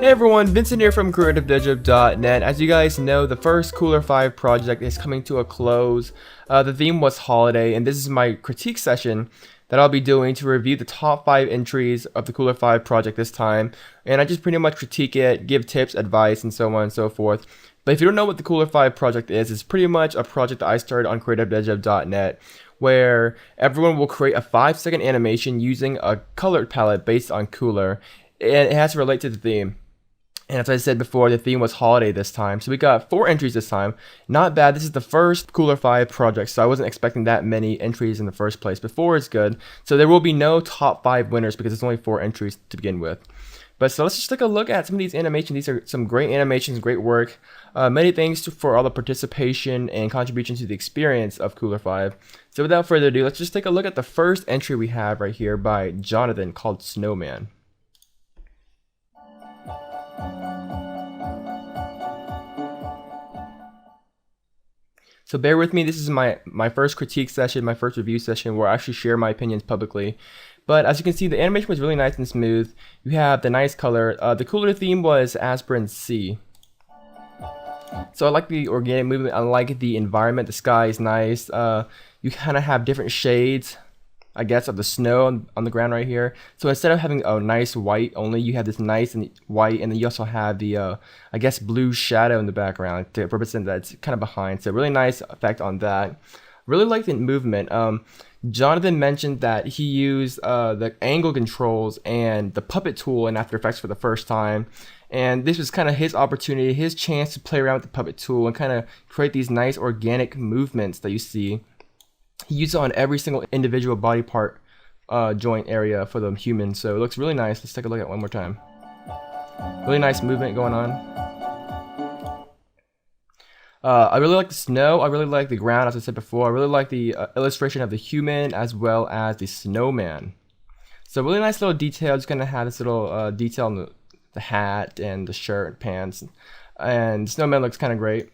Hey everyone, Vincent here from CreativeDigib.net. As you guys know, the first Kuler 5 project is coming to a close. The theme was holiday, and this is my critique session that I'll be doing to review the top 5 entries of the Kuler 5 project this time. And I just pretty much critique it, give tips, advice, and so on and so forth. But if you don't know what the Kuler 5 project is, it's pretty much a project that I started on CreativeDigib.net, where everyone will create a 5-second animation using a colored palette based on Kuler, and it has to relate to the theme. And as I said before, the theme was holiday this time. So we got 4 entries this time. Not bad. This is the first Kuler 5 project, so I wasn't expecting that many entries in the first place. But 4 is good. So there will be no top 5 winners because it's only 4 entries to begin with. But so let's just take a look at some of these animations. These are some great animations, great work. Many thanks for all the participation and contribution to the experience of Kuler 5. So without further ado, let's just take a look at the first entry we have right here by Jonathan called Snowman. So bear with me, this is my first critique session, my first review session where I actually share my opinions publicly. But as you can see, the animation was really nice and smooth. You have the nice color. The Kuler theme was Aspirin C. So I like the organic movement, I like the environment, the sky is nice. You kind of have different shades, I guess, of the snow on the ground right here. So instead of having a nice white only, you have this nice and white, and then you also have the I guess blue shadow in the background to represent that it's kind of behind. So really nice effect on that. Really like the movement. Jonathan mentioned that he used the angle controls and the puppet tool in After Effects for the first time, and this was kind of his opportunity, his chance to play around with the puppet tool and kind of create these nice organic movements that you see. He used it on every single individual body part joint area for the human, so it looks really nice. Let's take a look at it one more time. Really nice movement going on. I really like the snow. I really like the ground, as I said before. I really like the illustration of the human as well as the snowman. So really nice little detail. Just gonna have this little detail on the hat and the shirt and pants, and the snowman looks kind of great.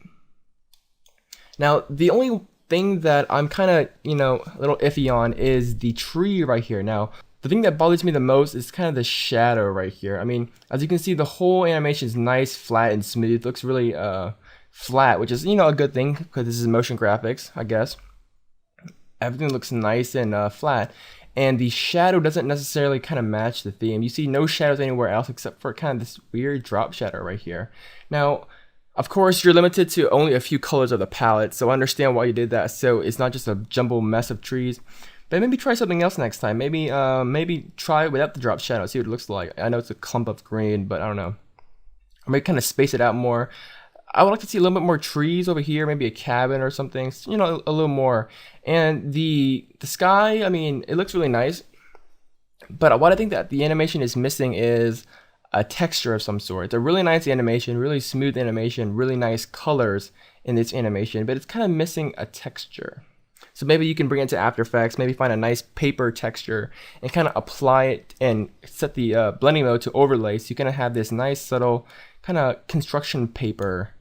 Now the only thing that I'm kind of, a little iffy on is the tree right here. Now, the thing that bothers me the most is kind of the shadow right here. I mean, as you can see, the whole animation is nice, flat, and smooth. It looks really flat, which is, a good thing because this is motion graphics, I guess. Everything looks nice and flat. And the shadow doesn't necessarily kind of match the theme. You see no shadows anywhere else except for kind of this weird drop shadow right here. Now, of course, you're limited to only a few colors of the palette, so I understand why you did that, so it's not just a jumbled mess of trees. But maybe try something else next time. Maybe try it without the drop shadow, see what it looks like. I know it's a clump of green, but I don't know. Or maybe kind of space it out more. I would like to see a little bit more trees over here, maybe a cabin or something, a little more. And the sky, I mean, it looks really nice. But what I think that the animation is missing is a texture of some sort. It's a really nice animation, really smooth animation, really nice colors in this animation, but it's kind of missing a texture. So maybe you can bring it to After Effects, maybe find a nice paper texture and kind of apply it and set the blending mode to overlay, so you kind of have this nice subtle kind of construction paper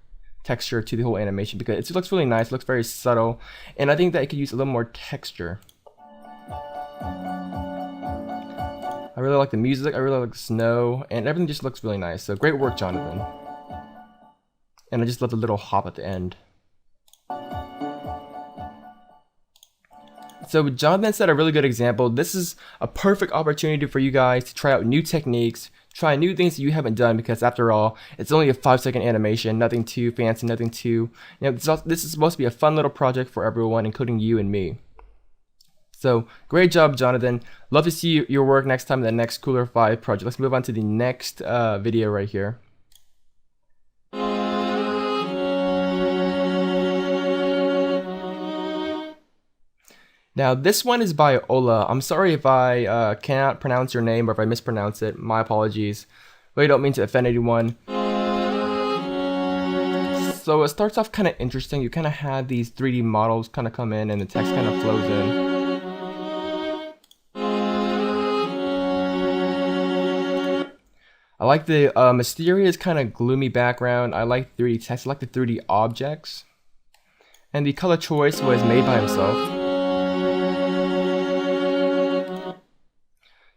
texture to the whole animation, because it looks really nice, it looks very subtle, and I think that it could use a little more texture. I really like the music, I really like the snow, and everything just looks really nice. So great work, Jonathan. And I just love the little hop at the end. So Jonathan set a really good example. This is a perfect opportunity for you guys to try out new techniques, try new things that you haven't done, because after all, it's only a 5-second animation, nothing too fancy, nothing too, this is supposed to be a fun little project for everyone, including you and me. So great job, Jonathan. Love to see your work next time in the next Kuler 5 project. Let's move on to the next video right here. Now this one is by Ola. I'm sorry if I cannot pronounce your name or if I mispronounce it. My apologies. Really don't mean to offend anyone. So it starts off kind of interesting. You kind of have these 3D models kind of come in and the text kind of flows in. I like the mysterious kind of gloomy background. I like 3D text. I like the 3D objects. And the color choice was made by himself.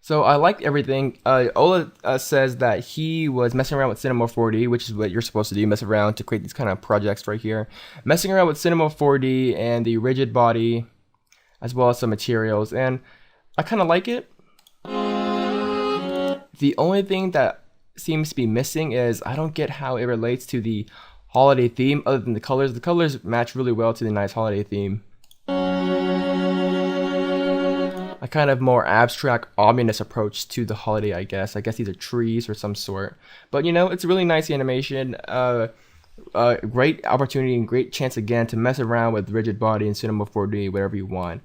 So I liked everything. Ola says that he was messing around with Cinema 4D, which is what you're supposed to do, mess around to create these kind of projects right here. Messing around with Cinema 4D and the rigid body, as well as some materials, and I kind of like it. The only thing that seems to be missing is I don't get how it relates to the holiday theme other than the colors. The colors match really well to the nice holiday theme. A kind of more abstract, ominous approach to the holiday, I guess. I guess these are trees or some sort. But you know, it's a really nice animation. Great opportunity and great chance again to mess around with rigid body and Cinema 4D, whatever you want.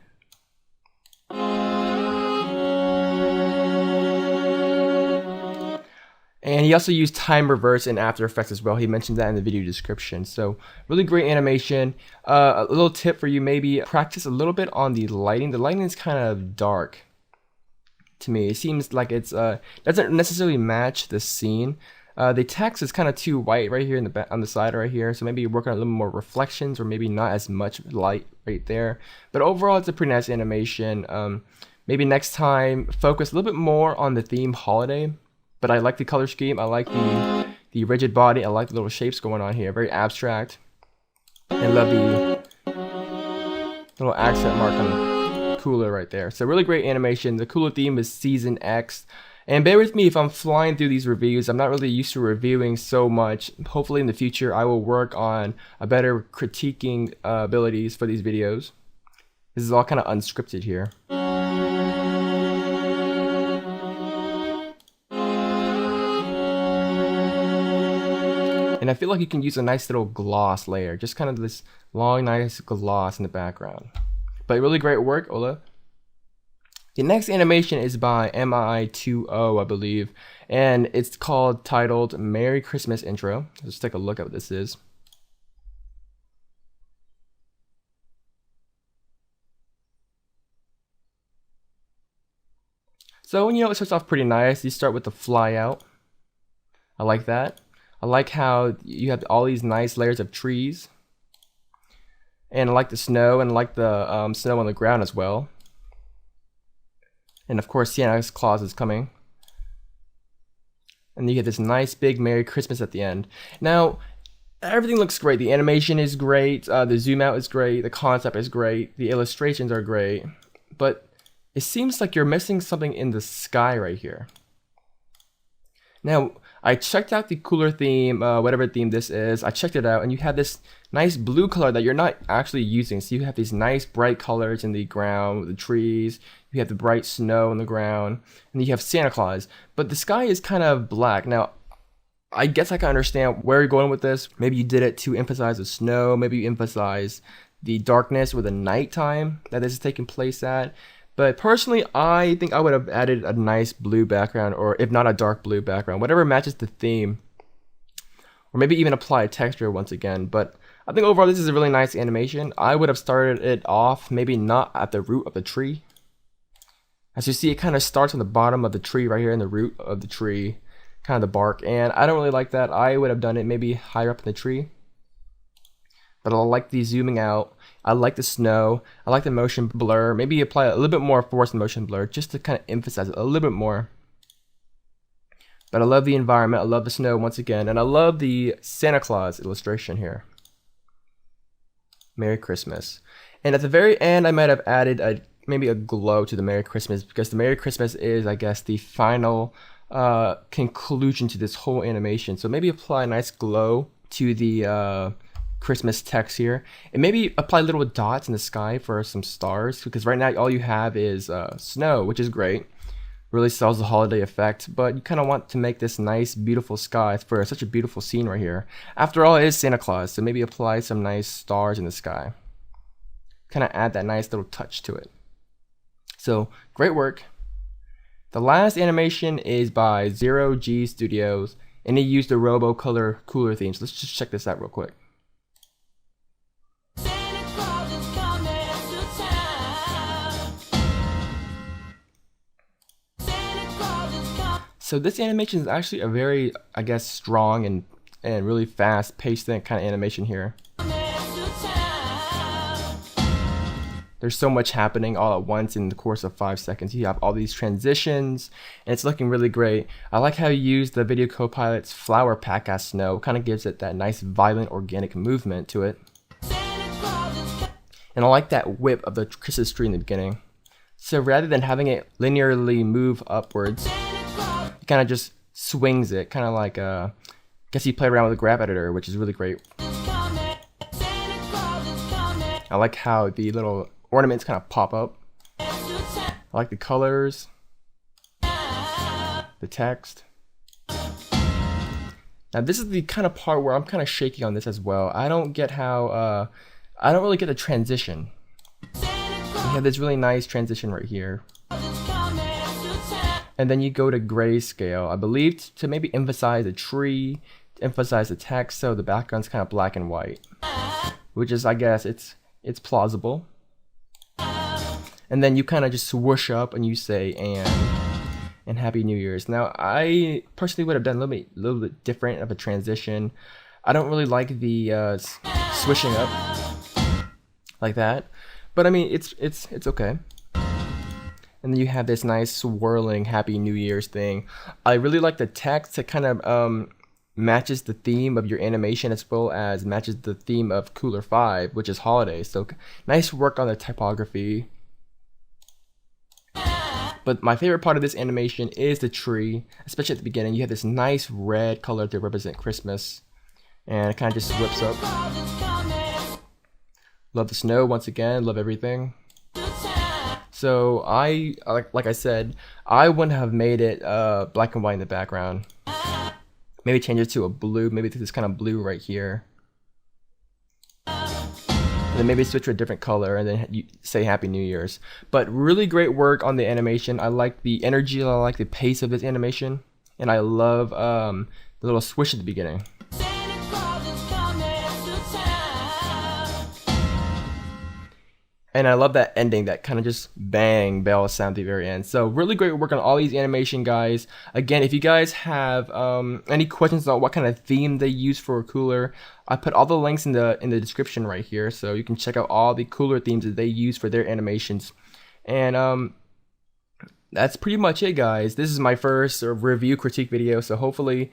And he also used time reverse in After Effects as well. He mentioned that in the video description. So really great animation. A little tip for you, maybe practice a little bit on the lighting. The lighting is kind of dark to me. It seems like it's doesn't necessarily match the scene. The text is kind of too white right here in the on the side right here. So maybe work on a little more reflections or maybe not as much light right there. But overall, it's a pretty nice animation. Maybe next time focus a little bit more on the theme holiday. But I like the color scheme, I like the rigid body, I like the little shapes going on here, very abstract. I love the little accent mark on Kuler right there. So really great animation. The Kuler theme is Season X. And bear with me if I'm flying through these reviews. I'm not really used to reviewing so much. Hopefully in the future I will work on a better critiquing abilities for these videos. This is all kind of unscripted here. And I feel like you can use a nice little gloss layer, just kind of this long, nice gloss in the background. But really great work, Ola. The next animation is by MI20, I believe, and it's titled Merry Christmas Intro. Let's take a look at what this is. So, you know, it starts off pretty nice. You start with the fly out. I like that. I like how you have all these nice layers of trees. And I like the snow, and I like the snow on the ground as well. And of course, Santa Claus is coming. And you get this nice big Merry Christmas at the end. Now, everything looks great. The animation is great. The zoom out is great. The concept is great. The illustrations are great. But it seems like you're missing something in the sky right here. Now, I checked out the Kuler theme, whatever theme this is. I checked it out, and you have this nice blue color that you're not actually using. So you have these nice bright colors in the ground, the trees. You have the bright snow on the ground, and you have Santa Claus. But the sky is kind of black. Now, I guess I can understand where you're going with this. Maybe you did it to emphasize the snow. Maybe you emphasize the darkness or the nighttime that this is taking place at. But personally, I think I would have added a nice blue background, or if not a dark blue background, whatever matches the theme. Or maybe even apply a texture once again. But I think overall this is a really nice animation. I would have started it off maybe not at the root of the tree. As you see, it kind of starts on the bottom of the tree right here in the root of the tree, kind of the bark. And I don't really like that. I would have done it maybe higher up in the tree. But I like the zooming out. I like the snow. I like the motion blur. Maybe apply a little bit more force in motion blur just to kind of emphasize it a little bit more. But I love the environment. I love the snow once again. And I love the Santa Claus illustration here. Merry Christmas. And at the very end, I might have added maybe a glow to the Merry Christmas, because the Merry Christmas is, I guess, the final conclusion to this whole animation. So maybe apply a nice glow to the Christmas text here, and maybe apply little dots in the sky for some stars, because right now all you have is snow, which is great, really sells the holiday effect, but you kind of want to make this nice beautiful sky for such a beautiful scene right here. After all, it is Santa Claus, so maybe apply some nice stars in the sky, kind of add that nice little touch to it. So great work. The last animation is by 0G Studios, and they used the Robo Color Kuler theme. So let's just check this out real quick. So this animation is actually a very, I guess, strong and really fast paced kind of animation here. there's so much happening all at once in the course of 5 seconds. You have all these transitions, and it's looking really great. I like how you use the Video Copilot's flower pack as snow. Kind of gives it that nice, violent, organic movement to it. And I like that whip of the Christmas tree in the beginning. So rather than having it linearly move upwards, it kind of just swings it, kind of like guess he played around with the graph editor, which is really great. I like how the little ornaments kind of pop up. I like the colors, the text. Now this is the kind of part where I'm kind of shaky on this as well. I don't get how, I don't really get the transition. You have this really nice transition right here. And then you go to grayscale, I believe, to maybe emphasize the tree, to emphasize the text, so the background's kind of black and white. Which is, I guess, it's plausible. And then you kind of just swoosh up and you say, and Happy New Year's. Now, I personally would have done a little bit different of a transition. I don't really like the swishing up like that. But I mean, it's okay. And then you have this nice swirling Happy New Year's thing. I really like the text. It kind of matches the theme of your animation as well as matches the theme of Kuler 5, which is holidays. So nice work on the typography. But my favorite part of this animation is the tree, especially at the beginning. You have this nice red color to represent Christmas. And it kind of just whips up. Love the snow once again, love everything. So like I said, I wouldn't have made it black and white in the background. Maybe change it to a blue, maybe to this kind of blue right here. And then maybe switch to a different color and then you say Happy New Year's. But really great work on the animation. I like the energy, I like the pace of this animation. And I love the little swish at the beginning. And I love that ending, that kind of just bang bell sound at the very end. So really great work on all these animation, guys. Again, if you guys have any questions about what kind of theme they use for Kuler, I put all the links in the description right here, so you can check out all the Kuler themes that they use for their animations. And that's pretty much it, guys. This is my first review critique video, so hopefully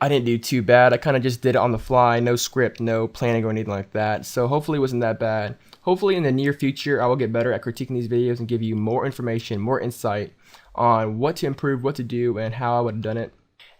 I didn't do too bad. I kind of just did it on the fly, no script, no planning or anything like that. So hopefully it wasn't that bad. Hopefully in the near future, I will get better at critiquing these videos and give you more information, more insight on what to improve, what to do, and how I would have done it.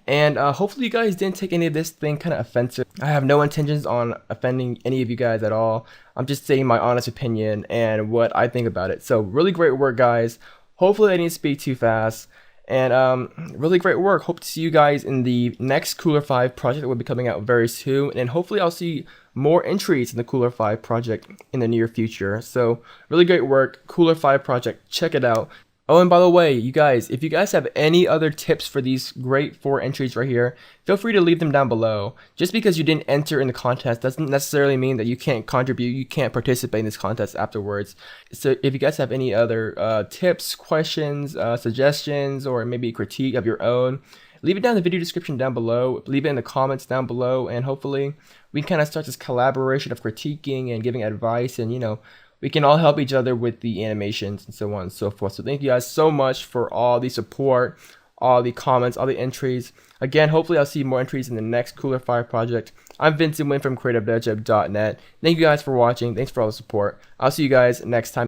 And hopefully you guys didn't take any of this thing kind of offensive. I have no intentions on offending any of you guys at all. I'm just saying my honest opinion and what I think about it. So really great work, guys. Hopefully I didn't speak too fast. And really great work. Hope to see you guys in the next Kuler 5 project that will be coming out very soon. And hopefully I'll see more entries in the Kuler 5 project in the near future. So really great work. Kuler 5 project. Check it out. Oh, and by the way, you guys, if you guys have any other tips for these great 4 entries right here, feel free to leave them down below. Just because you didn't enter in the contest doesn't necessarily mean that you can't contribute, you can't participate in this contest afterwards. So if you guys have any other tips, questions, suggestions, or maybe a critique of your own, leave it down in the video description down below, leave it in the comments down below, and hopefully we can kind of start this collaboration of critiquing and giving advice, and you know, we can all help each other with the animations and so on and so forth. So thank you guys so much for all the support, all the comments, all the entries. Again, hopefully I'll see more entries in the next Kuler 5 project. I'm Vincent Wynn from CreativeDevJam.net. Thank you guys for watching. Thanks for all the support. I'll see you guys next time.